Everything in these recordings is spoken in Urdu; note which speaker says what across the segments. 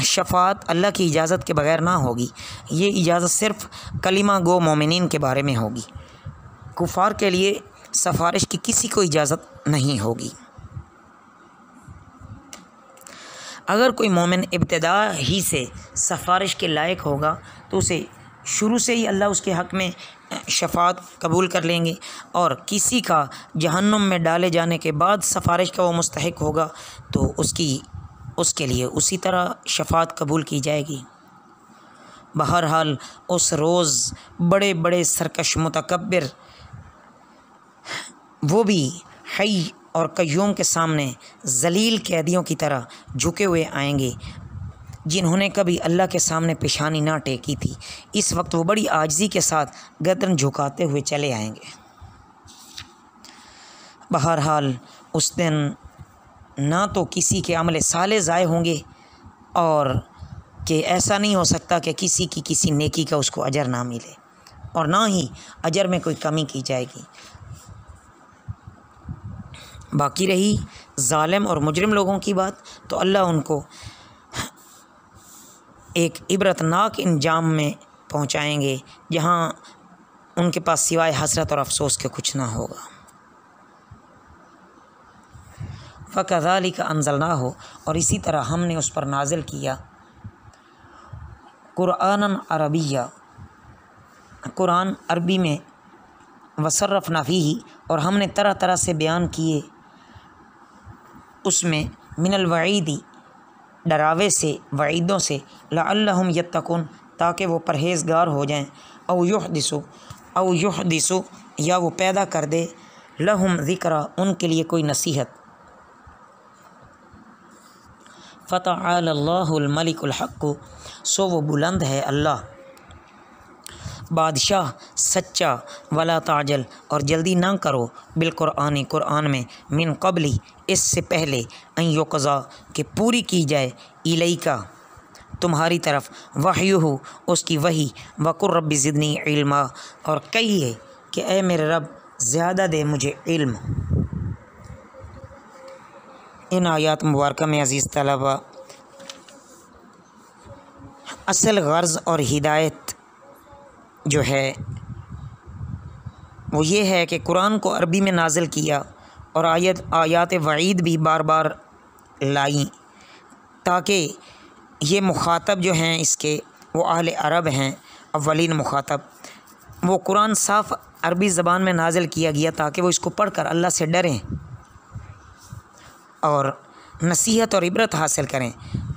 Speaker 1: شفاعت اللہ کی اجازت کے بغیر نہ ہوگی، یہ اجازت صرف کلمہ گو مومنین کے بارے میں ہوگی، کفار کے لیے سفارش کی کسی کو اجازت نہیں ہوگی۔ اگر کوئی مومن ابتدا ہی سے سفارش کے لائق ہوگا تو اسے شروع سے ہی اللہ اس کے حق میں شفاعت قبول کر لیں گے، اور کسی کا جہنم میں ڈالے جانے کے بعد سفارش کا وہ مستحق ہوگا تو اس کے لیے اسی طرح شفاعت قبول کی جائے گی۔ بہرحال اس روز بڑے بڑے سرکش متکبر وہ بھی حی اور قیوم کے سامنے ذلیل قیدیوں کی طرح جھکے ہوئے آئیں گے، جنہوں نے کبھی اللہ کے سامنے پیشانی نہ ٹیکی تھی۔ اس وقت وہ بڑی عاجزی کے ساتھ گردن جھکاتے ہوئے چلے آئیں گے۔ بہرحال اس دن نہ تو کسی کے عمل صالح ضائع ہوں گے، اور کہ ایسا نہیں ہو سکتا کہ کسی کی کسی نیکی کا اس کو اجر نہ ملے، اور نہ ہی اجر میں کوئی کمی کی جائے گی۔ باقی رہی ظالم اور مجرم لوگوں کی بات، تو اللہ ان کو ایک عبرتناک انجام میں پہنچائیں گے جہاں ان کے پاس سوائے حسرت اور افسوس کے کچھ نہ ہوگا۔ فَكَذَلِكَ أَنزَلْنَاهُ، اور اسی طرح ہم نے اس پر نازل کیا قرآنًا عربیّا، قرآن عربی میں، وَصَرَّفْنَا فِيهِ، اور ہم نے طرح طرح سے بیان کیے اس میں، من الوعید، ڈراوے سے، وعیدوں سے، لعلہم یتقون، تاکہ وہ پرہیزگار ہو جائیں، او یحدث، یا وہ پیدا کر دے، لہم ذکرا، ان کے لیے کوئی نصیحت۔ فتعالی اللہ الملک الحق، سو وہ بلند ہے اللہ بادشاہ سچا، ولا تعجل، اور جلدی نہ کرو، بالقرآن، قرآن میں، من قبلی، اس سے پہلے، ان یقضا، کہ پوری کی جائے، الیکا، تمہاری طرف، وحیہ، اس کی وحی، وقل رب زدنی علما، اور کہیے کہ اے میرے رب زیادہ دے مجھے علم۔ ان آیات مبارکہ میں عزیز طلبہ اصل غرض اور ہدایت جو ہے وہ یہ ہے کہ قرآن کو عربی میں نازل کیا، اور آیات وعید بھی بار بار لائیں، تاکہ یہ مخاطب جو ہیں اس کے وہ اہل عرب ہیں، اولین مخاطب، وہ قرآن صاف عربی زبان میں نازل کیا گیا تاکہ وہ اس کو پڑھ کر اللہ سے ڈریں اور نصیحت اور عبرت حاصل کریں،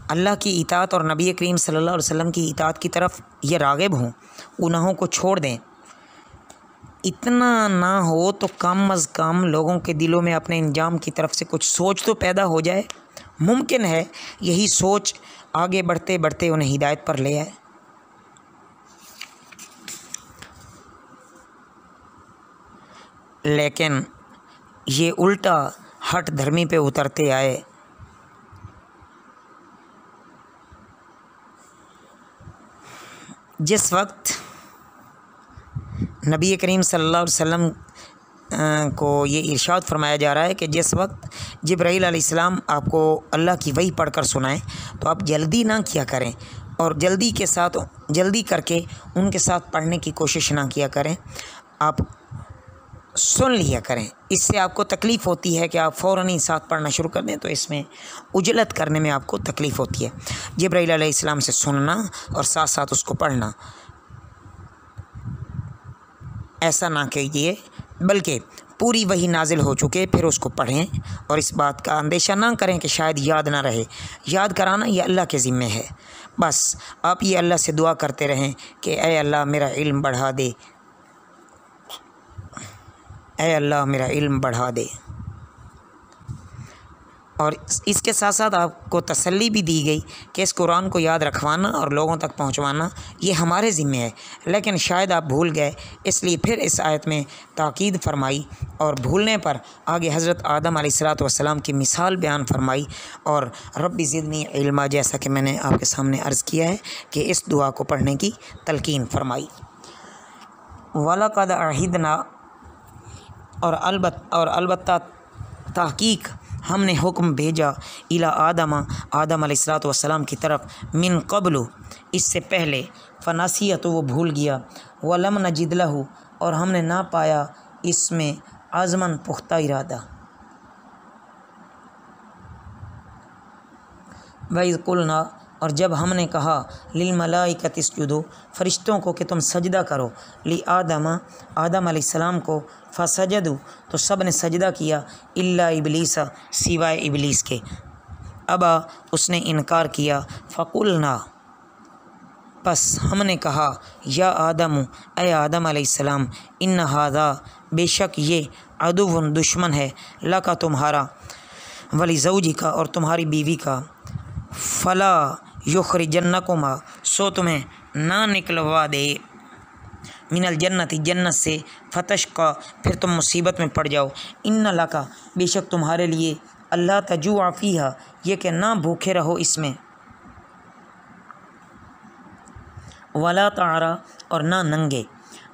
Speaker 1: اللہ کی اطاعت اور نبی کریم صلی اللہ علیہ وسلم کی اطاعت کی طرف یہ راغب ہوں، گناہوں کو چھوڑ دیں۔ اتنا نہ ہو تو کم از کم لوگوں کے دلوں میں اپنے انجام کی طرف سے کچھ سوچ تو پیدا ہو جائے۔ ممکن ہے یہی سوچ آگے بڑھتے بڑھتے انہیں ہدایت پر لے آئے۔ لیکن یہ الٹا ہٹ دھرمی پہ اترتے آئے۔ جس وقت نبی کریم صلی اللہ علیہ وسلم کو یہ ارشاد فرمایا جا رہا ہے کہ جس وقت جبرائیل علیہ السلام آپ کو اللہ کی وحی پڑھ کر سنائیں تو آپ جلدی نہ کیا کریں، اور جلدی کر کے ان کے ساتھ پڑھنے کی کوشش نہ کیا کریں، آپ سن لیا کریں۔ اس سے آپ کو تکلیف ہوتی ہے کہ آپ فوراً ہی ساتھ پڑھنا شروع کر دیں تو اس میں عجلت کرنے میں آپ کو تکلیف ہوتی ہے۔ جبرائیل علیہ السلام سے سننا اور ساتھ ساتھ اس کو پڑھنا، ایسا نہ کیجیے، بلکہ پوری وحی نازل ہو چکے پھر اس کو پڑھیں، اور اس بات کا اندیشہ نہ کریں کہ شاید یاد نہ رہے۔ یاد کرانا یہ اللہ کے ذمے ہے، بس آپ یہ اللہ سے دعا کرتے رہیں کہ اے اللہ میرا علم بڑھا دے، اے اللہ میرا علم بڑھا دے۔ اور اس کے ساتھ ساتھ آپ کو تسلی بھی دی گئی کہ اس قرآن کو یاد رکھوانا اور لوگوں تک پہنچوانا یہ ہمارے ذمے ہے، لیکن شاید آپ بھول گئے، اس لیے پھر اس آیت میں تاکید فرمائی، اور بھولنے پر آگے حضرت آدم علیہ السلام کی مثال بیان فرمائی، اور رب زدنی علما، جیسا کہ میں نے آپ کے سامنے عرض کیا ہے کہ اس دعا کو پڑھنے کی تلقین فرمائی۔ وَلَقَدْ عَهِدْنَا، اور البتہ تحقیق ہم نے حکم بھیجا الی آدم علیہ السلام کی طرف من قبل اس سے پہلے، فنسیہ تو وہ بھول گیا، ولم نجد لہ اور ہم نے نہ پایا اس میں عزماً پختہ ارادہ۔ وَإِذْ قُلْنَا اور جب ہم نے کہا لِلْمَلَائِكَةِ اسْجُدُوا فرشتوں کو کہ تم سجدہ کرو، آدم علیہ السلام کو، فسجدوا تو سب نے سجدہ کیا، الا ابلیس سوائے ابلیس کے، ابا اس نے انکار کیا، فقلنا پس ہم نے کہا یا آدم اے آدم علیہ السلام، ان ھذا بے شک یہ عدو دشمن ہے، لکا تمہارا، ولی زوجکا اور تمہاری بیوی کا، فلا یخرجنکما سو تمہیں نہ نکلوا دے، من الجنت جنت سے، فتشقا پھر تم مصیبت میں پڑ جاؤ، ان لکا بے شک تمہارے لیے، اللہ تجوع فیہا یہ کہ نہ بھوکے رہو اس میں، ولا تعرا اور نہ ننگے،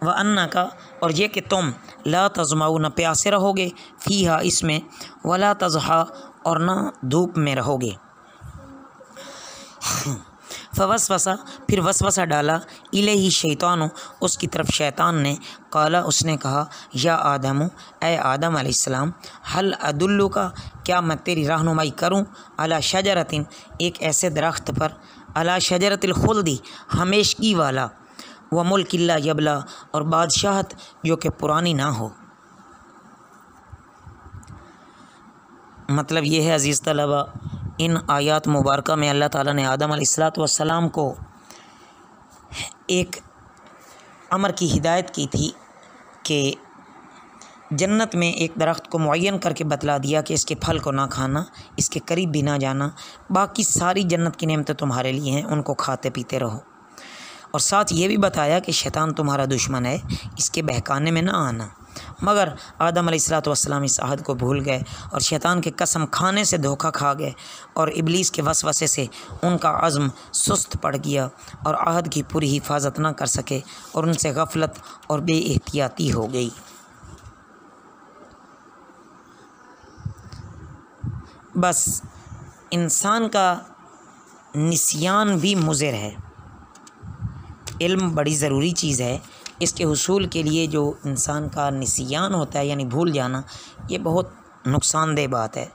Speaker 1: وانکا اور یہ کہ تم لا تظمؤ نہ پیاسے رہو گے، فیہا اس میں، ولا تضحا اور نہ دھوپ میں رہو گے۔ فوسوسہ پھر وسوسہ ڈالا، الیہ شیطان اس کی طرف شیطان نے، قالا اس نے کہا یا آدم اے آدم علیہ السلام، هل ادلک کیا میں تیری رہنمائی کروں، علی شجرۃ ایک ایسے درخت پر، علی شجرۃ الخلد ہمیشگی والا، و ملک لا یبلا اور بادشاہت جو کہ پرانی نہ ہو۔ مطلب یہ ہے عزیز طلبہ، ان آیات مبارکہ میں اللہ تعالیٰ نے آدم علیہ السلام کو ایک امر کی ہدایت کی تھی کہ جنت میں ایک درخت کو معین کر کے بتلا دیا کہ اس کے پھل کو نہ کھانا، اس کے قریب بھی نہ جانا، باقی ساری جنت کی نعمتیں تمہارے لیے ہیں، ان کو کھاتے پیتے رہو، اور ساتھ یہ بھی بتایا کہ شیطان تمہارا دشمن ہے، اس کے بہکانے میں نہ آنا۔ مگر آدم علیہ السلام اس عہد کو بھول گئے اور شیطان کے قسم کھانے سے دھوکہ کھا گئے، اور ابلیس کے وسوسے سے ان کا عزم سست پڑ گیا اور عہد کی پوری حفاظت نہ کر سکے، اور ان سے غفلت اور بے احتیاطی ہو گئی۔ بس انسان کا نسیان بھی مضر ہے، علم بڑی ضروری چیز ہے، اس کے حصول کے لیے جو انسان کا نسیان ہوتا ہے یعنی بھول جانا، یہ بہت نقصان دہ بات ہے۔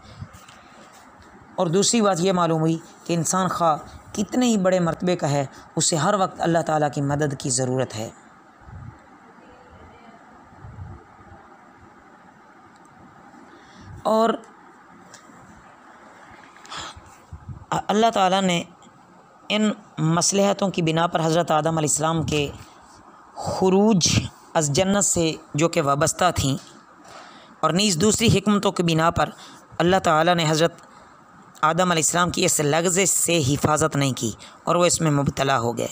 Speaker 1: اور دوسری بات یہ معلوم ہوئی کہ انسان خواہ کتنے ہی بڑے مرتبے کا ہے، اسے ہر وقت اللہ تعالیٰ کی مدد کی ضرورت ہے۔ اور اللہ تعالیٰ نے ان مصلحتوں کی بنا پر حضرت آدم علیہ السلام کے خروج از جنت سے جو کہ وابستہ تھیں، اور نیز دوسری حکمتوں کی بنا پر اللہ تعالیٰ نے حضرت آدم علیہ السلام کی اس لغزش سے حفاظت نہیں کی اور وہ اس میں مبتلا ہو گئے،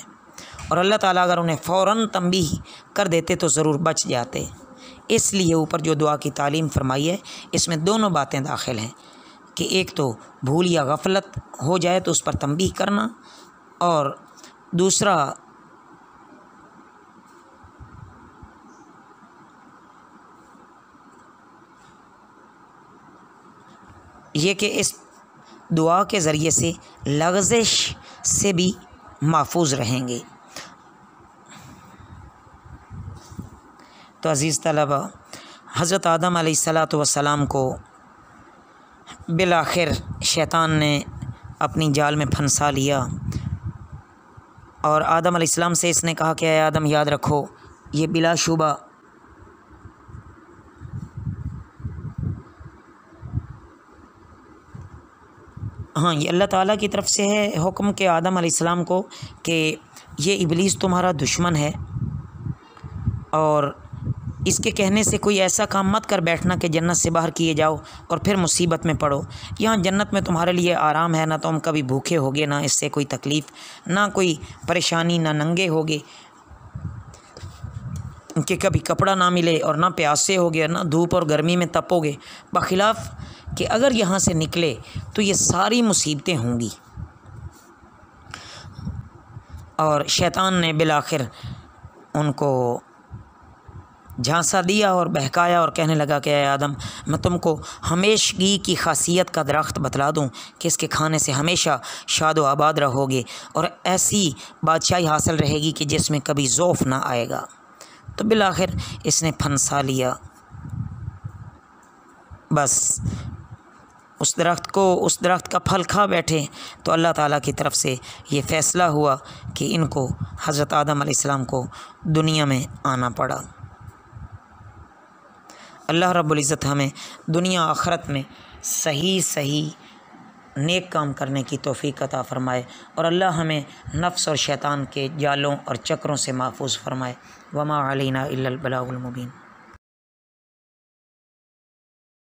Speaker 1: اور اللہ تعالیٰ اگر انہیں فوراً تنبیہ کر دیتے تو ضرور بچ جاتے۔ اس لیے اوپر جو دعا کی تعلیم فرمائی ہے، اس میں دونوں باتیں داخل ہیں کہ ایک تو بھول یا غفلت ہو جائے تو اس پر تنبیہ کرنا، اور دوسرا یہ کہ اس دعا کے ذریعے سے لغزش سے بھی محفوظ رہیں گے۔ تو عزیز طلبہ، حضرت آدم علیہ السلام کو بالآخر شیطان نے اپنی جال میں پھنسا لیا، اور آدم علیہ السلام سے اس نے کہا کہ اے آدم یاد رکھو، یہ بلا شبہ یہ اللہ تعالیٰ کی طرف سے ہے حکم کہ آدم علیہ السلام کو کہ یہ ابلیس تمہارا دشمن ہے، اور اس کے کہنے سے کوئی ایسا کام مت کر بیٹھنا کہ جنت سے باہر کیے جاؤ اور پھر مصیبت میں پڑو۔ یہاں جنت میں تمہارے لیے آرام ہے، نہ تم کبھی بھوکے ہوگے، نہ اس سے کوئی تکلیف، نہ کوئی پریشانی، نہ ننگے ہوگے کہ کبھی کپڑا نہ ملے، اور نہ پیاسے ہوگے، نہ دھوپ اور گرمی میں تپو گے، بخلاف کہ اگر یہاں سے نکلے تو یہ ساری مصیبتیں ہوں گی۔ اور شیطان نے بالآخر ان کو جھانسا دیا اور بہکایا اور کہنے لگا کہ اے آدم، میں تم کو ہمیشگی کی خاصیت کا درخت بتلا دوں کہ اس کے کھانے سے ہمیشہ شاد و آباد رہو گے اور ایسی بادشاہی حاصل رہے گی کہ جس میں کبھی ذوف نہ آئے گا۔ تو بالآخر اس نے پھنسا لیا۔ بس اس درخت کا پھل کھا بیٹھے تو اللہ تعالیٰ کی طرف سے یہ فیصلہ ہوا کہ ان کو، حضرت آدم علیہ السلام کو، دنیا میں آنا پڑا۔ اللہ رب العزت ہمیں دنیا آخرت میں صحیح نیک کام کرنے کی توفیق عطا فرمائے، اور اللہ ہمیں نفس اور شیطان کے جالوں اور چکروں سے محفوظ فرمائے۔ وما علینا الا البلاغ المبین۔